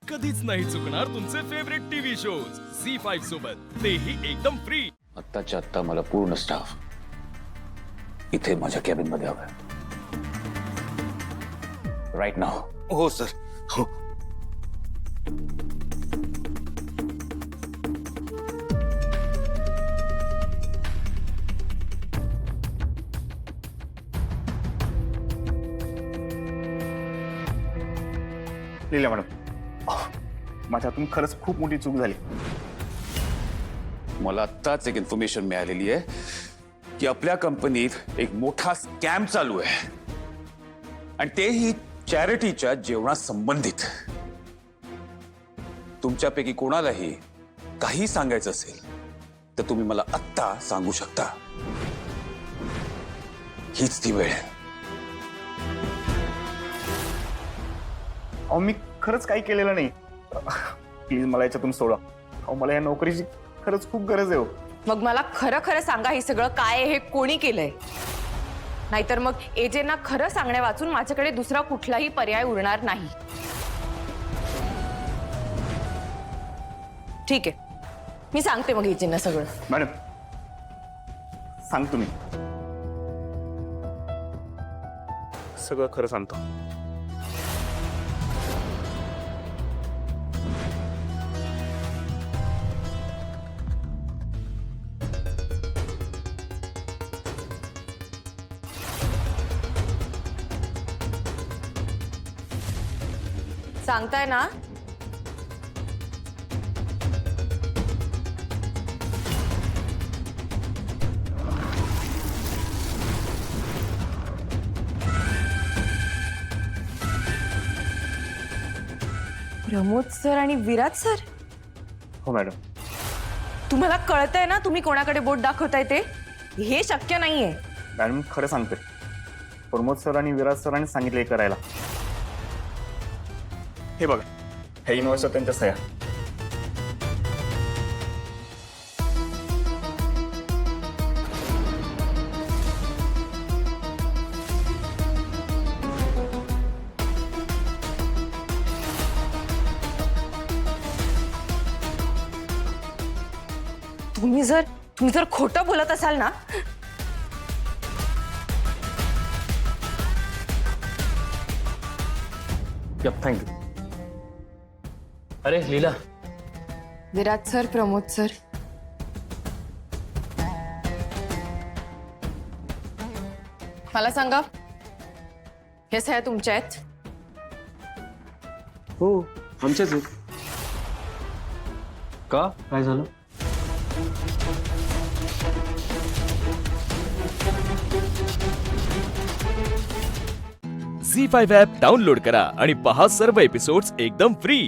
कधीच नाही चुकणार तुमचे फेवरेट टीव्ही शोज झी5 सोबत, तेही एकदम फ्री। आत्ताच्या आत्ता मला पूर्ण स्टाफ इथे माझ्या कॅबिन मध्ये हवाय, राईट नाव। हो सर, हो। लिहिल्या मॅडम, माझ्या हातून खरंच खूप मोठी चूक झाली। मला आत्ताच एक इन्फॉर्मेशन मिळालेली आहे की आपल्या कंपनीत एक मोठा स्कॅम चालू आहे, आणि तेही चॅरिटीच्या जेवणासंबंधित। तुमच्यापैकी कोणालाही काही सांगायचं असेल तर तुम्ही मला आत्ता सांगू शकता। हीच ती वेळ आहे। अहो, मी खरंच काही केलेलं नाही। प्लीज मला याच्यातून सोडा। अहो, मला या नोकरीची खरंच खूप गरज आहे हो। मग मला खरं खरं सांगा, हे सगळं काय आहे, हे कोणी केलंय? नाहीतर मग एजेंना खरं सांगण्या वाचून माझ्याकडे दुसरा कुठलाही पर्याय उरणार नाही। ठीक आहे, मी सांगते मग एजेंना सगळं। मॅडम, सांगतो मी सगळं खरं सांगतो। सांगताय ना? प्रमोद सर आणि विराज सर? हो मॅडम। तुम्हाला कळतंय ना तुम्ही कोणाकडे बोट दाखवताय ते? हे शक्य नाहीये। मॅडम, खरं सांगते, प्रमोद सर आणि विराज सरांनी सांगितले करायला। हे बघा, हे इन्व्हॉइसवर त्यांच्या सह्या। तुम्ही जर खोटं बोलत असाल ना, थँक्यू। अरे लीला, विराज सर, प्रमोद सर, मला सांगा, हे सह्या तुमच्या आहेत? हो आमच्याच आहेत। का काय झालं? झी5 ॲप डाउनलोड करा आणि पहा सर्व एपिसोड्स एकदम फ्री।